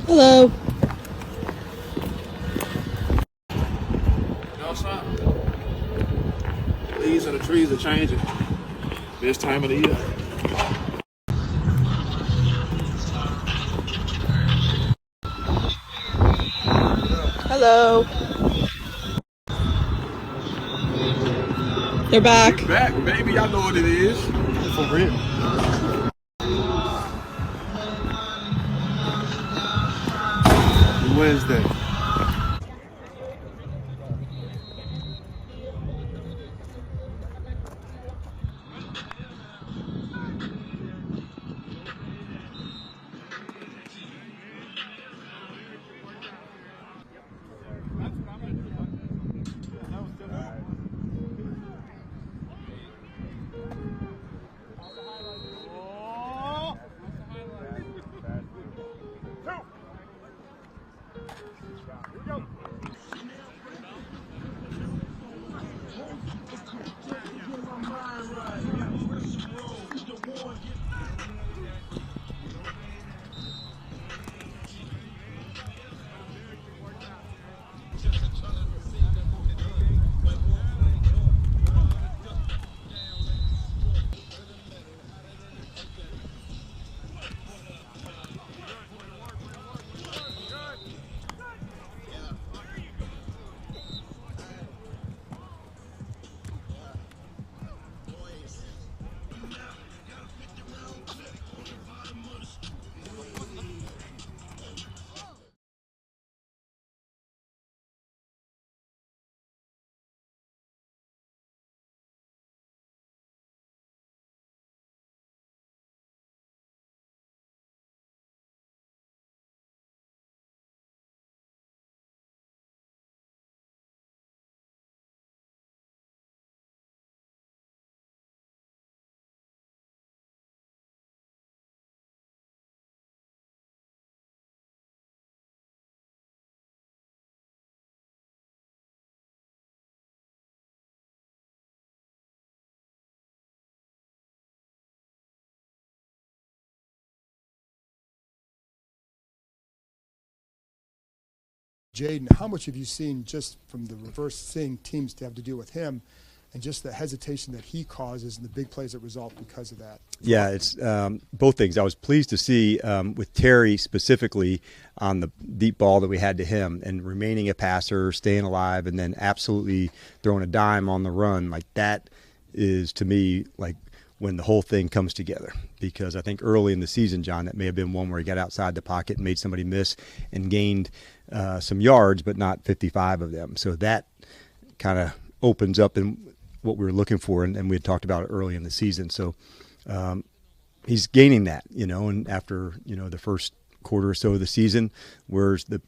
Hello. No, son. The leaves of the trees are changing this time of the year. Hello. They're back. We back, baby. I know what it is. For real. Wednesday. Jaden, how much have you seen just from the reverse seeing teams to have to deal with him and just the hesitation that he causes and the big plays that result because of that? Yeah, it's both things. I was pleased to see with Terry specifically on the deep ball that we had to him and remaining a passer, staying alive, and then absolutely throwing a dime on the run. Like that is, to me, like when the whole thing comes together. Because I think early in the season, John, that may have been one where he got outside the pocket and made somebody miss and gained some yards, but not 55 of them. So that kind of opens up in what we were looking for, and we had talked about it early in the season. So he's gaining that, and after, the first quarter or so of the season, where's the,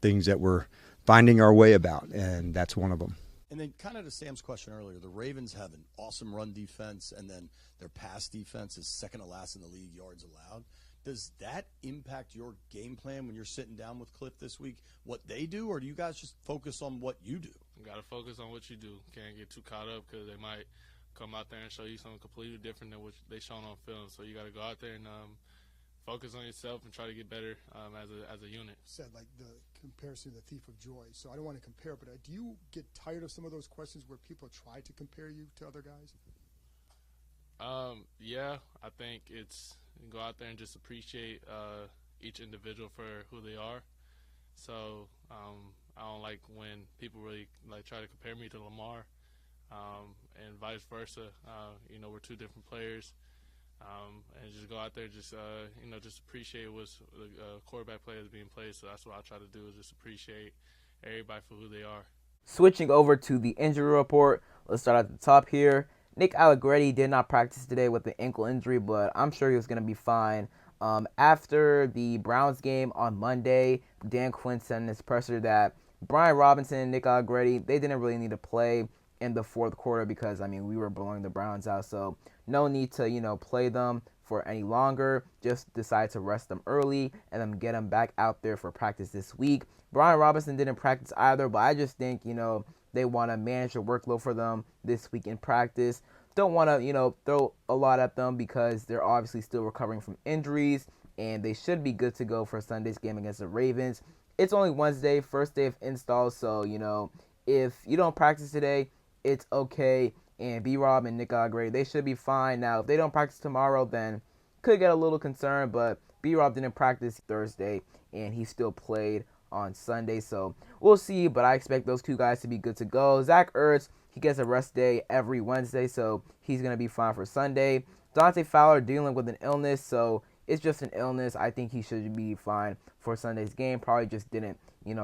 things that we're finding our way about, and that's one of them. And then kind of to Sam's question earlier, the Ravens have an awesome run defense, and then their pass defense is second to last in the league, yards allowed. Does that impact your game plan when you're sitting down with Cliff this week, what they do, or do you guys just focus on what you do? You got to focus on what you do. Can't get too caught up because they might come out there and show you something completely different than what they shown on film. So you got to go out there and focus on yourself and try to get better as a unit. Said like the comparison to the thief of joy. So I don't want to compare, but do you get tired of some of those questions where people try to compare you to other guys? Yeah, I think it's go out there and just appreciate each individual for who they are. So I don't like when people really try to compare me to Lamar, and vice versa. We're two different players, and just go out there, just just appreciate what's the quarterback play is being played. So that's what I try to do is just appreciate everybody for who they are. Switching over to the injury report, let's start at the top here. Nick Allegretti did not practice today with the ankle injury, but I'm sure he was going to be fine. After the Browns game on Monday, Dan Quinn said in his presser that Brian Robinson and Nick Allegretti, they didn't really need to play in the fourth quarter because, we were blowing the Browns out. So no need to, play them for any longer. Just decide to rest them early and then get them back out there for practice this week. Brian Robinson didn't practice either, but I just think, they want to manage the workload for them this week in practice. don't want to, throw a lot at them because they're obviously still recovering from injuries, and they should be good to go for Sunday's game against the Ravens. It's only Wednesday, first day of install, so, if you don't practice today, it's okay. And B-Rob and Nick Allegretti, they should be fine. Now, if they don't practice tomorrow, then could get a little concerned, but B-Rob didn't practice Thursday, and he still played on Sunday, so we'll see, but I expect those two guys to be good to go. Zach Ertz, he gets a rest day every Wednesday, so he's going to be fine for Sunday. Dante Fowler dealing with an illness, so it's just an illness. I think he should be fine for Sunday's game. Probably just didn't,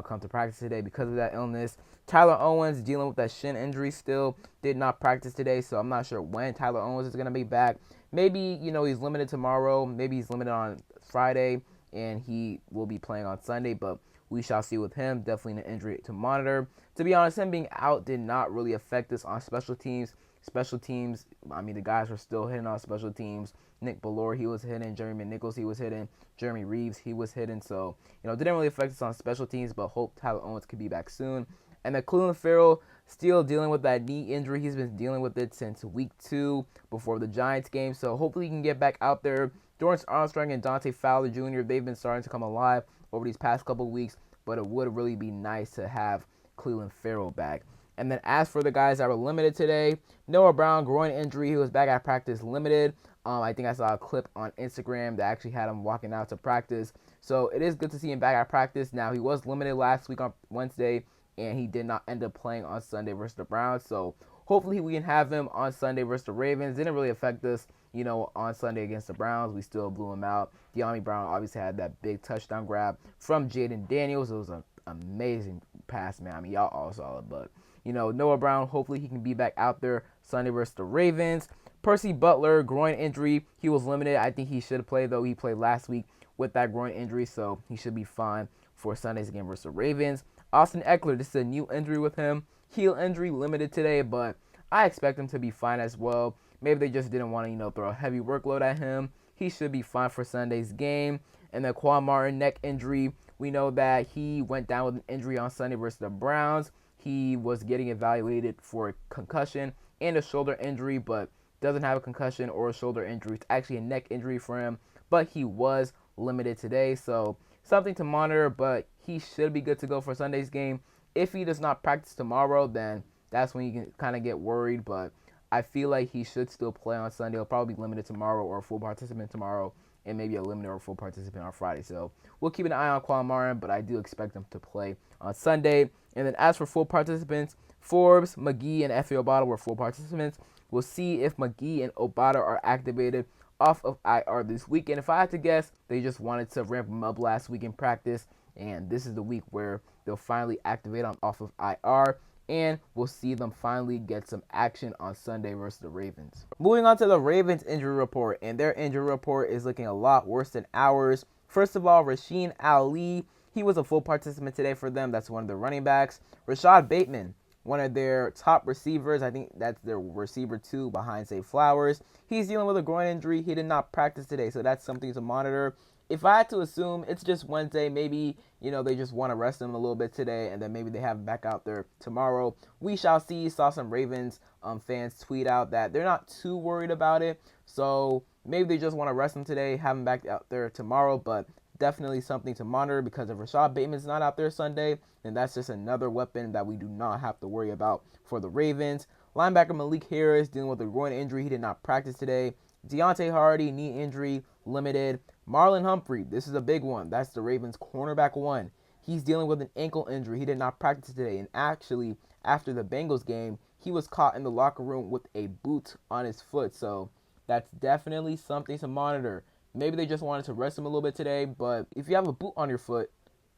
come to practice today because of that illness. Tyler Owens dealing with that shin injury still. Did not practice today, so I'm not sure when Tyler Owens is going to be back. Maybe, he's limited tomorrow. Maybe he's limited on Friday, and he will be playing on Sunday, but we shall see with him. Definitely an injury to monitor. To be honest, him being out did not really affect us on special teams. Special teams, the guys were still hitting on special teams. Nick Ballore, he was hitting. Jeremy Nichols, he was hitting. Jeremy Reeves, he was hitting. So, didn't really affect us on special teams, but hope Tyler Owens could be back soon. And then Clelin Ferrell still dealing with that knee injury. He's been dealing with it since week 2 before the Giants game. So hopefully he can get back out there. Dorrance Armstrong and Dante Fowler Jr., they've been starting to come alive over these past couple weeks, but it would really be nice to have Clelin Ferrell back. And then as for the guys that were limited today, Noah Brown, groin injury. He was back at practice limited. I think I saw a clip on Instagram that actually had him walking out to practice. So it is good to see him back at practice. Now, he was limited last week on Wednesday, and he did not end up playing on Sunday versus the Browns. So hopefully we can have him on Sunday versus the Ravens. Didn't really affect us, on Sunday against the Browns. We still blew him out. De'Ami Brown obviously had that big touchdown grab from Jaden Daniels. It was an amazing pass, man. Y'all all saw it, but Noah Brown, hopefully he can be back out there Sunday versus the Ravens. Percy Butler, groin injury. He was limited. I think he should play, though. He played last week with that groin injury, so he should be fine for Sunday's game versus the Ravens. Austin Eckler, this is a new injury with him. Heel injury, limited today, but I expect him to be fine as well. Maybe they just didn't want to, throw a heavy workload at him. He should be fine for Sunday's game. And then Quan Martin, neck injury. We know that he went down with an injury on Sunday versus the Browns. He was getting evaluated for a concussion and a shoulder injury, but doesn't have a concussion or a shoulder injury. It's actually a neck injury for him, but he was limited today, so something to monitor, but he should be good to go for Sunday's game. If he does not practice tomorrow, then that's when you can kind of get worried, but I feel like he should still play on Sunday. He'll probably be limited tomorrow or a full participant tomorrow, and maybe a limited or full participant on Friday. So we'll keep an eye on Quan Martin, but I do expect him to play on Sunday. And then as for full participants, Forbes, McGee, and Efe Obada were full participants. We'll see if McGee and Obada are activated off of IR this weekend. If I had to guess, they just wanted to ramp them up last week in practice, and this is the week where they'll finally activate on off of IR, and we'll see them finally get some action on Sunday versus the Ravens. Moving on to the Ravens injury report, and their injury report is looking a lot worse than ours. First of all, Rasheen Ali, he was a full participant today for them. That's one of the running backs. Rashad Bateman, one of their top receivers. I think that's their receiver 2 behind Zay Flowers. He's dealing with a groin injury. He did not practice today, so that's something to monitor. If I had to assume, it's just Wednesday. Maybe, they just want to rest him a little bit today, and then maybe they have him back out there tomorrow. We shall see. Saw some Ravens fans tweet out that they're not too worried about it. So maybe they just want to rest him today, have him back out there tomorrow, but definitely something to monitor, because if Rashad Bateman's not out there Sunday, then that's just another weapon that we do not have to worry about for the Ravens. Linebacker Malik Harris dealing with a groin injury. He did not practice today. Deontay Hardy, knee injury, limited. Marlon Humphrey, this is a big one. That's the Ravens cornerback 1. He's dealing with an ankle injury. He did not practice today. And actually, after the Bengals game, he was caught in the locker room with a boot on his foot. So that's definitely something to monitor. Maybe they just wanted to rest him a little bit today, but if you have a boot on your foot,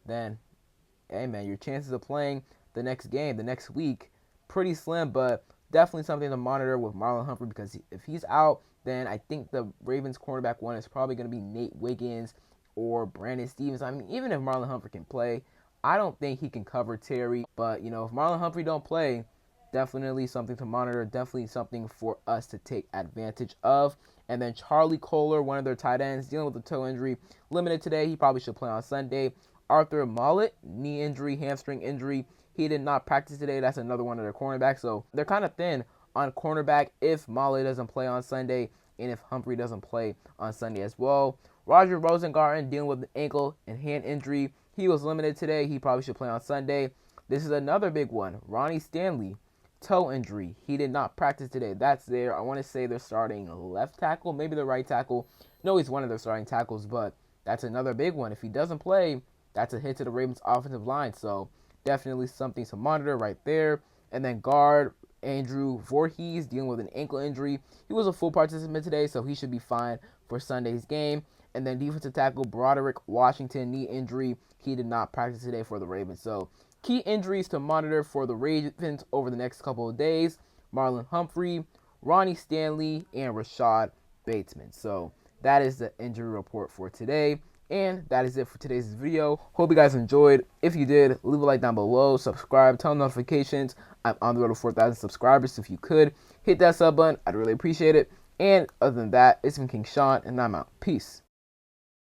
then, hey man, your chances of playing the next game, the next week, pretty slim, but definitely something to monitor with Marlon Humphrey, because if he's out, then I think the Ravens cornerback 1 is probably going to be Nate Wiggins or Brandon Stevens. Even if Marlon Humphrey can play, I don't think he can cover Terry, but, if Marlon Humphrey don't play, definitely something to monitor, definitely something for us to take advantage of. And then Charlie Kohler, one of their tight ends, dealing with a toe injury, limited today. He probably should play on Sunday. Arthur Mollett, knee injury, hamstring injury. He did not practice today. That's another one of their cornerbacks. So they're kind of thin on cornerback if Male doesn't play on Sunday and if Humphrey doesn't play on Sunday as well. Roger Rosengarten dealing with an ankle and hand injury. He was limited today. He probably should play on Sunday. This is another big one. Ronnie Stanley, toe injury. He did not practice today. That's there. I want to say they're starting left tackle, maybe the right tackle. No, he's one of their starting tackles, but that's another big one. If he doesn't play, that's a hit to the Ravens offensive line. So definitely something to monitor right there. And then guard Andrew Voorhees dealing with an ankle injury. He was a full participant today, so he should be fine for Sunday's game. And then defensive tackle Broderick Washington, knee injury. He did not practice today for the Ravens. So key injuries to monitor for the Ravens over the next couple of days: Marlon Humphrey, Ronnie Stanley, and Rashad Bateman. So that is the injury report for today. And that is it for today's video. Hope you guys enjoyed. If you did, leave a like down below, subscribe, turn on notifications. I'm on the road to 4,000 subscribers, so if you could, hit that sub button. I'd really appreciate it. And other than that, it's been King Sean, and I'm out. Peace.